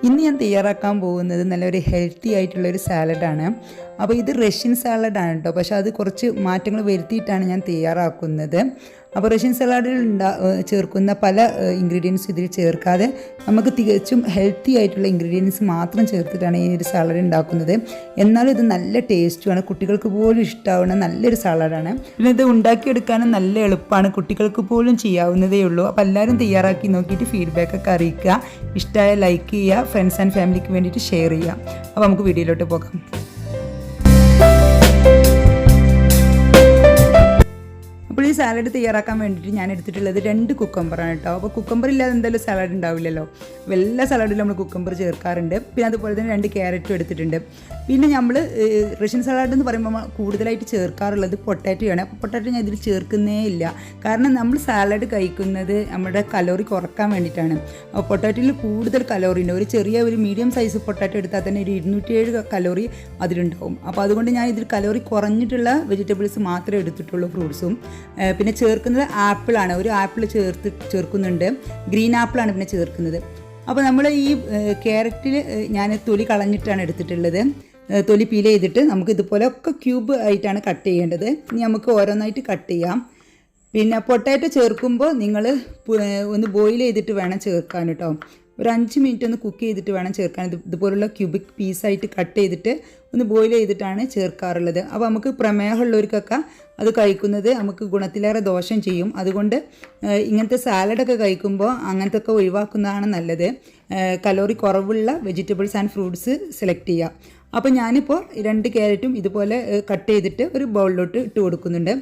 ഇന്ന് ഞാൻ തയ്യാറാക്കാൻ പോകുന്നത് നല്ലൊരു ഹെൽത്തി ആയിട്ടുള്ളൊരു സാലഡാണ്. അപ്പോൾ ഇത് റഷ്യൻ സാലഡാണ് കേട്ടോ, പക്ഷേ അത് കുറച്ച് മാറ്റങ്ങൾ വരുത്തിയിട്ടാണ് ഞാൻ തയ്യാറാക്കുന്നത്. അപ്പോൾ റഷ്യൻ സലാഡിൽ ചേർക്കുന്ന പല ഇൻഗ്രീഡിയൻസും ഇതിൽ ചേർക്കാതെ നമുക്ക് തികച്ചും ഹെൽത്തി ആയിട്ടുള്ള ഇൻഗ്രീഡിയൻസ് മാത്രം ചേർത്തിട്ടാണ് ഈ ഒരു സാലഡ് ഉണ്ടാക്കുന്നത്. എന്നാലും ഇത് നല്ല ടേസ്റ്റുമാണ്, കുട്ടികൾക്ക് പോലും ഇഷ്ടമാവുന്ന നല്ലൊരു സാലഡാണ്. പിന്നെ ഇത് ഉണ്ടാക്കിയെടുക്കാനും നല്ല എളുപ്പമാണ്, കുട്ടികൾക്ക് പോലും ചെയ്യാവുന്നതേ ഉള്ളൂ. അപ്പോൾ എല്ലാവരും തയ്യാറാക്കി നോക്കിയിട്ട് ഫീഡ്ബാക്കൊക്കെ അറിയിക്കുക. ഇഷ്ടമായ ലൈക്ക് ചെയ്യുക, ഫ്രണ്ട്സ് ആൻഡ് ഫാമിലിക്ക് വേണ്ടിയിട്ട് ഷെയർ ചെയ്യുക. അപ്പോൾ നമുക്ക് വീഡിയോയിലോട്ട് പോകാം. അപ്പോൾ ഈ സാലഡ് തയ്യാറാക്കാൻ വേണ്ടിയിട്ട് ഞാൻ എടുത്തിട്ടുള്ളത് 2 കുക്കമ്പറാണ് കേട്ടോ. അപ്പോൾ കുക്കമ്പർ ഇല്ലാതെ എന്തായാലും സാലഡ് ഉണ്ടാവില്ലല്ലോ. എല്ലാ സാലഡിലും നമ്മൾ കുക്കമ്പർ ചേർക്കാറുണ്ട്. പിന്നെ അതുപോലെ തന്നെ 2 ക്യാരറ്റും എടുത്തിട്ടുണ്ട്. പിന്നെ നമ്മൾ റഷ്യൻ സാലഡ് എന്ന് പറയുമ്പോൾ കൂടുതലായിട്ട് ചേർക്കാറുള്ളത് പൊട്ടാറ്റോയാണ്. അപ്പോൾ പൊട്ടാറ്റോ ഞാൻ ഇതിൽ ചേർക്കുന്നേ ഇല്ല, കാരണം നമ്മൾ സാലഡ് കഴിക്കുന്നത് നമ്മുടെ കലോറി കുറക്കാൻ വേണ്ടിയിട്ടാണ്. അപ്പോൾ പൊട്ടാറ്റോയിൽ കൂടുതൽ കലോറി ഉണ്ട്. ഒരു മീഡിയം സൈസ് പൊട്ടാറ്റോ എടുത്താൽ തന്നെ ഒരു 207 കലോറി അതിലുണ്ടാവും. അപ്പോൾ അതുകൊണ്ട് ഞാൻ ഇതിൽ കലോറി കുറഞ്ഞിട്ടുള്ള വെജിറ്റബിൾസ് മാത്രമേ എടുത്തിട്ടുള്ളൂ, ഫ്രൂട്ട്സും. പിന്നെ ചേർക്കുന്നത് ആപ്പിളാണ്, ഒരു ആപ്പിൾ ചേർക്കുന്നുണ്ട്, ഗ്രീൻ ആപ്പിളാണ് പിന്നെ ചേർക്കുന്നത്. അപ്പോൾ നമ്മൾ ഈ ക്യാരറ്റിൽ ഞാൻ തൊലി കളഞ്ഞിട്ടാണ് എടുത്തിട്ടുള്ളത്. തൊലി പീൽ ചെയ്തിട്ട് നമുക്ക് ഇതുപോലെ ഒക്കെ ക്യൂബ് ആയിട്ടാണ് കട്ട് ചെയ്യേണ്ടത്. ഇനി നമുക്ക് ഓരോന്നായിട്ട് കട്ട് ചെയ്യാം. പിന്നെ പൊട്ടാറ്റോ ചേർക്കുമ്പോൾ നിങ്ങൾ ഒന്ന് ബോയിൽ ചെയ്തിട്ട് വേണം ചേർക്കാൻ കേട്ടോ. ഒരു 5 മിനിറ്റ് ഒന്ന് കുക്ക് ചെയ്തിട്ട് വേണം ചേർക്കാൻ. ഇതുപോലുള്ള ക്യൂബിക് പീസായിട്ട് കട്ട് ചെയ്തിട്ട് ഒന്ന് ബോയിൽ ചെയ്തിട്ടാണ് ചേർക്കാറുള്ളത്. അപ്പോൾ നമുക്ക് പ്രമേഹമുള്ളവർക്കൊക്കെ അത് കഴിക്കുന്നത് നമുക്ക് ഗുണത്തിലേറെ ദോഷം ചെയ്യും. അതുകൊണ്ട് ഇങ്ങനത്തെ സാലഡൊക്കെ കഴിക്കുമ്പോൾ അങ്ങനത്തെ ഒക്കെ ഒഴിവാക്കുന്നതാണ് നല്ലത്. കലോറി കുറവുള്ള വെജിറ്റബിൾസ് ആൻഡ് ഫ്രൂട്ട്സ് സെലക്ട് ചെയ്യുക. അപ്പോൾ ഞാനിപ്പോൾ 2 ക്യാരറ്റും ഇതുപോലെ കട്ട് ചെയ്തിട്ട് ഒരു ബൗളിലോട്ട് ഇട്ട് കൊടുക്കുന്നുണ്ട്.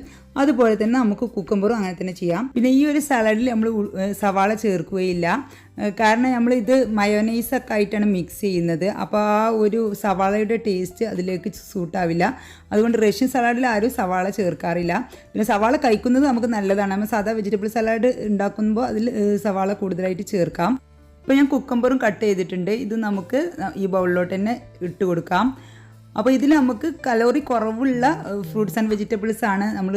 അതുപോലെ തന്നെ നമുക്ക് കുക്കമ്പറും അങ്ങനെ തന്നെ ചെയ്യാം. പിന്നെ ഈ ഒരു സാലഡിൽ നമ്മൾ സവാള ചേർക്കുകയില്ല, കാരണം നമ്മൾ ഇത് മയോനൈസൊക്കെ ആയിട്ടാണ് മിക്സ് ചെയ്യുന്നത്. അപ്പോൾ ആ ഒരു സവാളയുടെ ടേസ്റ്റ് അതിലേക്ക് സൂട്ടാവില്ല. അതുകൊണ്ട് റഷ്യൻ സലാഡിൽ ആരും സവാള ചേർക്കാറില്ല. പിന്നെ സവാള കഴിക്കുന്നത് നമുക്ക് നല്ലതാണ്. നമ്മൾ സാധാ വെജിറ്റബിൾ സലാഡ് ഉണ്ടാക്കുമ്പോൾ അതിൽ സവാള കൂടുതലായിട്ട് ചേർക്കാം. ഇപ്പോൾ ഞാൻ കുക്കമ്പറും കട്ട് ചെയ്തിട്ടുണ്ട്. ഇത് നമുക്ക് ഈ ബൗളിലോട്ട് തന്നെ ഇട്ട് കൊടുക്കാം. അപ്പോൾ ഇതിൽ നമുക്ക് കലോറി കുറവുള്ള ഫ്രൂട്ട്സ് ആൻഡ് വെജിറ്റബിൾസ് ആണ് നമ്മൾ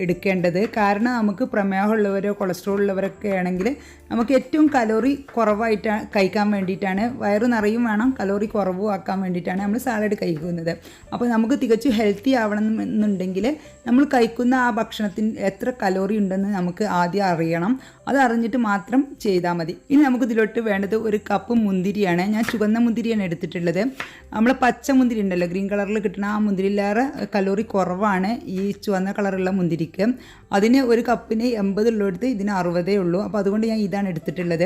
എടുക്കേണ്ടത്. കാരണം നമുക്ക് പ്രമേഹമുള്ളവരോ കൊളസ്ട്രോൾ ഉള്ളവരൊക്കെ ആണെങ്കിൽ നമുക്ക് ഏറ്റവും കലോറി കുറവായിട്ട് കഴിക്കാൻ വേണ്ടിയിട്ടാണ്, വയറ് നിറയും വേണം, കലോറി കുറവും ആക്കാൻ വേണ്ടിയിട്ടാണ് നമ്മൾ സാലഡ് കഴിക്കുന്നത്. അപ്പോൾ നമുക്ക് തികച്ചും ഹെൽത്തി ആവണമെന്നുണ്ടെങ്കിൽ നമ്മൾ കഴിക്കുന്ന ആ ഭക്ഷണത്തിന് എത്ര കലോറി ഉണ്ടെന്ന് നമുക്ക് ആദ്യം അറിയണം. അത് അറിഞ്ഞിട്ട് മാത്രം ചെയ്താൽ മതി. ഇനി നമുക്ക് ഇതിലോട്ട് വേണ്ടത് 1 കപ്പ് മുന്തിരിയാണ്. ഞാൻ ചുവന്ന മുന്തിരിയാണ് എടുത്തിട്ടുള്ളത്. നമ്മളെ പച്ച മുന്തിരി ഉണ്ടല്ലോ, ഗ്രീൻ കളറിൽ കിട്ടുന്ന ആ മുന്തിരിയിലേറെ കലോറി കുറവാണ് ഈ ചുവന്ന കളറുള്ള മുന്തിരിക്ക്. അതിന് 1 കപ്പിന് 80 ഉള്ളിടത്ത് ഇതിന് 60 ഉള്ളൂ. അപ്പോൾ അതുകൊണ്ട് ഞാൻ ഇതാണ് എടുത്തിട്ടുള്ളത്.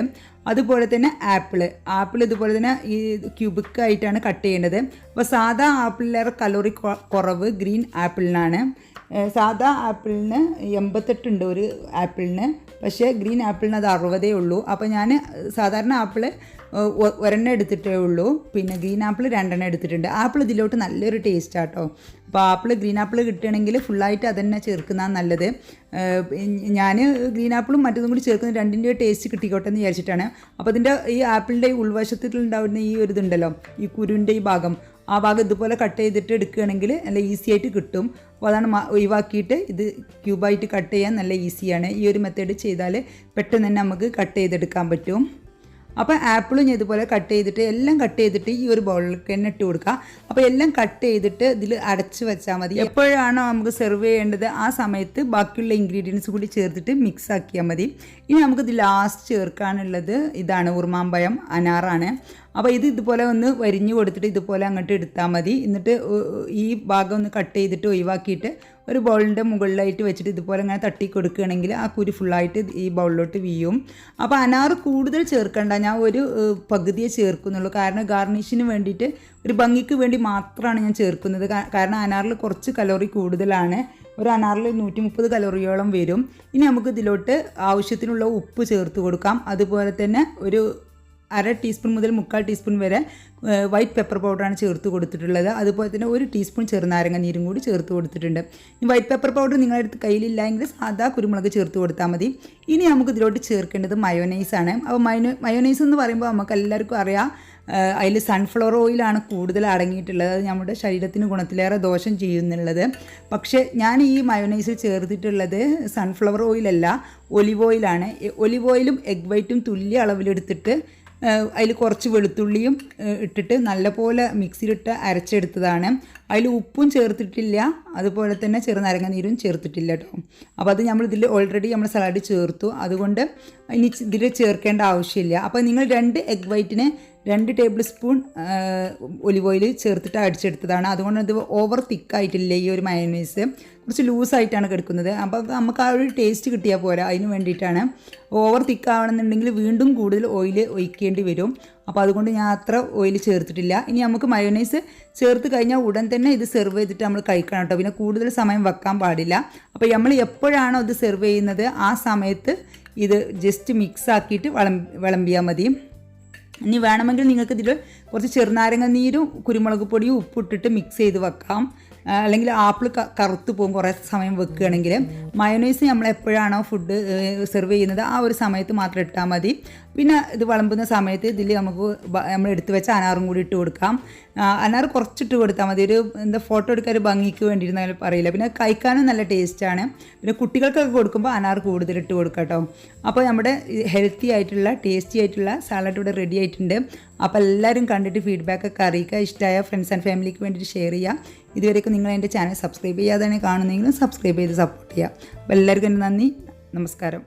അതുപോലെ തന്നെ ആപ്പിൾ ഇതുപോലെ തന്നെ ഈ ക്യൂബിക്കായിട്ടാണ് കട്ട് ചെയ്യേണ്ടത്. അപ്പോൾ സാധാ ആപ്പിളിലേറെ കലോറി കുറവ് ഗ്രീൻ ആപ്പിളിനാണ്. സാധാ ആപ്പിളിന് 88 ഉണ്ട് ഒരു ആപ്പിളിന്, പക്ഷേ ഗ്രീൻ ആപ്പിളിന് അത് 60 ഉള്ളൂ. അപ്പോൾ ഞാൻ സാധാരണ ആപ്പിൾ 1 എടുത്തിട്ടേ ഉള്ളൂ, പിന്നെ ഗ്രീൻ ആപ്പിൾ 2 എടുത്തിട്ടുണ്ട്. ആപ്പിൾ ഇതിലോട്ട് നല്ലൊരു ടേസ്റ്റ് ആട്ടോ. അപ്പോൾ ഗ്രീൻ ആപ്പിൾ കിട്ടുകയാണെങ്കിൽ ഫുള്ളായിട്ട് അതന്നെ ചേർക്കുന്നതാണ് നല്ലത്. ഞാൻ ഗ്രീൻ ആപ്പിളും മറ്റൊന്നും കൂടി ചേർക്കുന്നത് 2ൻ്റെ ടേസ്റ്റ് കിട്ടിക്കോട്ടെ എന്ന് വിചാരിച്ചിട്ടാണ്. അപ്പോൾ അതിൻ്റെ ഈ ആപ്പിളിൻ്റെ ഈ ഉൾവശത്തിലുണ്ടാവുന്ന ഈ ഒരു ഇതുണ്ടല്ലോ, ഈ കുരുവിൻ്റെ ഈ ഭാഗം, ആ ഭാഗം ഇതുപോലെ കട്ട് ചെയ്തിട്ട് എടുക്കുകയാണെങ്കിൽ നല്ല ഈസി ആയിട്ട് കിട്ടും. അപ്പോൾ അതാണ് ഒഴിവാക്കിയിട്ട് ഇത് ക്യൂബായിട്ട് കട്ട് ചെയ്യാൻ നല്ല ഈസിയാണ്. ഈ ഒരു മെത്തേഡ് ചെയ്താൽ പെട്ടെന്ന് തന്നെ നമുക്ക് കട്ട് ചെയ്തെടുക്കാൻ പറ്റും. അപ്പോൾ ആപ്പിളും ഞാൻ ഇതുപോലെ എല്ലാം കട്ട് ചെയ്തിട്ട് ഈ ഒരു ബൗളിലേക്ക് തന്നെ ഇട്ട് കൊടുക്കുക. അപ്പോൾ എല്ലാം കട്ട് ചെയ്തിട്ട് ഇതിൽ അടച്ച് വെച്ചാൽ മതി. എപ്പോഴാണോ നമുക്ക് സെർവ് ചെയ്യേണ്ടത് ആ സമയത്ത് ബാക്കിയുള്ള ഇൻഗ്രീഡിയൻസ് കൂടി ചേർത്തിട്ട് മിക്സ് ആക്കിയാൽ മതി. ഇനി നമുക്കിത് ലാസ്റ്റ് ചേർക്കാനുള്ളത് ഇതാണ്, ഉറുമാമ്പഴം, അനാറാണ്. അപ്പോൾ ഇതുപോലെ ഒന്ന് വരിഞ്ഞ് കൊടുത്തിട്ട് ഇതുപോലെ അങ്ങോട്ട് എടുത്താൽ മതി. എന്നിട്ട് ഈ ഭാഗം ഒന്ന് കട്ട് ചെയ്തിട്ട് ഒഴിവാക്കിയിട്ട് ഒരു ബൗളിൻ്റെ മുകളിലായിട്ട് വെച്ചിട്ട് ഇതുപോലെ ഇങ്ങനെ തട്ടി കൊടുക്കുകയാണെങ്കിൽ ആ കുരു ഫുള്ളായിട്ട് ഈ ബൗളിലോട്ട് വീയും. അപ്പോൾ അനാറ് കൂടുതൽ ചേർക്കണ്ട, ഞാൻ ഒരു പകുതിയെ ചേർക്കുന്നുള്ളൂ. കാരണം ഗാർണിഷിന് വേണ്ടിയിട്ട്, ഒരു ഭംഗിക്ക് വേണ്ടി മാത്രമാണ് ഞാൻ ചേർക്കുന്നത്. കാരണം അനാറിൽ കുറച്ച് കലോറി കൂടുതലാണ്. ഒരു അനാറിൽ 130 കലോറിയോളം വരും. ഇനി നമുക്ക് ഇതിലോട്ട് ആവശ്യത്തിനുള്ള ഉപ്പ് ചേർത്ത് കൊടുക്കാം. അതുപോലെ തന്നെ ഒരു 1/2 ടീസ്പൂൺ മുതൽ 3/4 ടീസ്പൂൺ വരെ വൈറ്റ് പെപ്പർ പൗഡറാണ് ചേർത്ത് കൊടുത്തിട്ടുള്ളത്. അതുപോലെ തന്നെ 1 ടീസ്പൂൺ ചെറുനാരങ്ങ നീരും കൂടി ചേർത്ത് കൊടുത്തിട്ടുണ്ട്. ഈ വൈറ്റ് പെപ്പർ പൗഡർ നിങ്ങളുടെ അടുത്ത് കയ്യിലില്ലെങ്കിൽ സാധാ കുരുമുളക് ചേർത്ത് കൊടുത്താൽ മതി. ഇനി നമുക്ക് ഇതിലോട്ട് ചേർക്കേണ്ടത് മയോനൈസാണ്. അപ്പോൾ മയോനൈസ് എന്ന് പറയുമ്പോൾ നമുക്ക് എല്ലാവർക്കും അറിയാം, അതിൽ സൺഫ്ലവർ ഓയിലാണ് കൂടുതൽ അടങ്ങിയിട്ടുള്ളത്. അത് നമ്മുടെ ശരീരത്തിന് ഗുണത്തിലേറെ ദോഷം ചെയ്യുന്നുള്ളത്. പക്ഷേ ഞാൻ ഈ മയോനൈസിൽ ചേർത്തിട്ടുള്ളത് സൺഫ്ലവർ ഓയിലല്ല, ഒലിവ് ഓയിലാണ്. ഒലിവ് ഓയിലും എഗ് വൈറ്റും തുല്യ അളവിലെടുത്തിട്ട് അതിൽ കുറച്ച് വെളുത്തുള്ളിയും ഇട്ടിട്ട് നല്ലപോലെ മിക്സിയിലിട്ട് അരച്ചെടുത്തതാണ്. അതിൽ ഉപ്പും ചേർത്തിട്ടില്ല, അതുപോലെ തന്നെ ചെറുനാരങ്ങ നീരും ചേർത്തിട്ടില്ല കേട്ടോ. അപ്പോൾ അത് നമ്മൾ ഇതിൽ ഓൾറെഡി നമ്മൾ സലാഡ് ചേർത്തു, അതുകൊണ്ട് ഇനി ഇതിൽ ചേർക്കേണ്ട ആവശ്യമില്ല. അപ്പോൾ നിങ്ങൾ 2 എഗ് വൈറ്റിന് 2 ടേബിൾ സ്പൂൺ ഒലിവ് ഓയിൽ ചേർത്തിട്ട് അടിച്ചെടുത്തതാണ്. അതുകൊണ്ട് ഇത് ഓവർ തിക്കായിട്ടില്ല ഈ ഒരു മയോണൈസ്, കുറച്ച് ലൂസായിട്ടാണ് കിടക്കുന്നത്. അപ്പോൾ നമുക്ക് ആ ഒരു ടേസ്റ്റ് കിട്ടിയാൽ പോരാ, അതിന് വേണ്ടിയിട്ടാണ്. ഓവർ തിക്കാവണമെന്നുണ്ടെങ്കിൽ വീണ്ടും കൂടുതൽ ഓയിൽ ഒഴിക്കേണ്ടി വരും. അപ്പോൾ അതുകൊണ്ട് ഞാൻ അത്ര ഓയിൽ ചേർത്തിട്ടില്ല. ഇനി നമുക്ക് മയോണൈസ് ചേർത്ത് കഴിഞ്ഞാൽ ഉടൻ തന്നെ ഇത് സെർവ് ചെയ്തിട്ട് നമ്മൾ കഴിക്കണം കേട്ടോ. പിന്നെ കൂടുതൽ സമയം വെക്കാൻ പാടില്ല. അപ്പോൾ നമ്മൾ എപ്പോഴാണോ ഇത് സെർവ് ചെയ്യുന്നത് ആ സമയത്ത് ഇത് ജസ്റ്റ് മിക്സ് ആക്കിയിട്ട് വിളമ്പിയാൽ മതി. ഇനി വേണമെങ്കിൽ നിങ്ങൾക്ക് ഇതിൽ കുറച്ച് ചെറുനാരങ്ങ നീരും കുരുമുളക് പൊടിയും ഉപ്പിട്ടിട്ട് മിക്സ് ചെയ്ത് വെക്കാം. അല്ലെങ്കിൽ ആപ്പിൾ കറുത്ത് പോകും കുറേ സമയം വെക്കുകയാണെങ്കിൽ. മയോണൈസ് നമ്മൾ എപ്പോഴാണോ ഫുഡ് സെർവ് ചെയ്യുന്നത് ആ ഒരു സമയത്ത് മാത്രം ഇട്ടാൽ മതി. പിന്നെ ഇത് വിളമ്പുന്ന സമയത്ത് ഇതിൽ നമുക്ക് നമ്മൾ എടുത്ത് വെച്ച അനാറും കൂടി ഇട്ട് കൊടുക്കാം. അനാർ കുറച്ചിട്ട് കൊടുത്താൽ മതി, ഒരു ഫോട്ടോ എടുക്കാൻ ഒരു ഭംഗിക്ക് വേണ്ടിയിരുന്നാൽ പറയില്ല. പിന്നെ കഴിക്കാനും നല്ല ടേസ്റ്റാണ്. പിന്നെ കുട്ടികൾക്കൊക്കെ കൊടുക്കുമ്പോൾ അനാർ കൂടുതൽ ഇട്ട് കൊടുക്കാം കേട്ടോ. അപ്പോൾ നമ്മുടെ ഹെൽത്തി ആയിട്ടുള്ള ടേസ്റ്റി ആയിട്ടുള്ള സാലഡ് ഇവിടെ റെഡി ആയിട്ടുണ്ട്. അപ്പോൾ എല്ലാവരും കണ്ടിട്ട് ഫീഡ്ബാക്കൊക്കെ അറിയിക്കുക. ഇഷ്ടമായ ഫ്രണ്ട്സ് ആൻഡ് ഫാമിലിക്ക് വേണ്ടിയിട്ട് ഷെയർ ചെയ്യുക. ഇതുവരെയൊക്കെ നിങ്ങൾ എൻ്റെ ചാനൽ സബ്സ്ക്രൈബ് ചെയ്യാതെ കാണുന്നെങ്കിലും സബ്സ്ക്രൈബ് ചെയ്ത് സപ്പോർട്ട് ചെയ്യുക. അപ്പോൾ എല്ലാവർക്കും നന്ദി, നമസ്കാരം.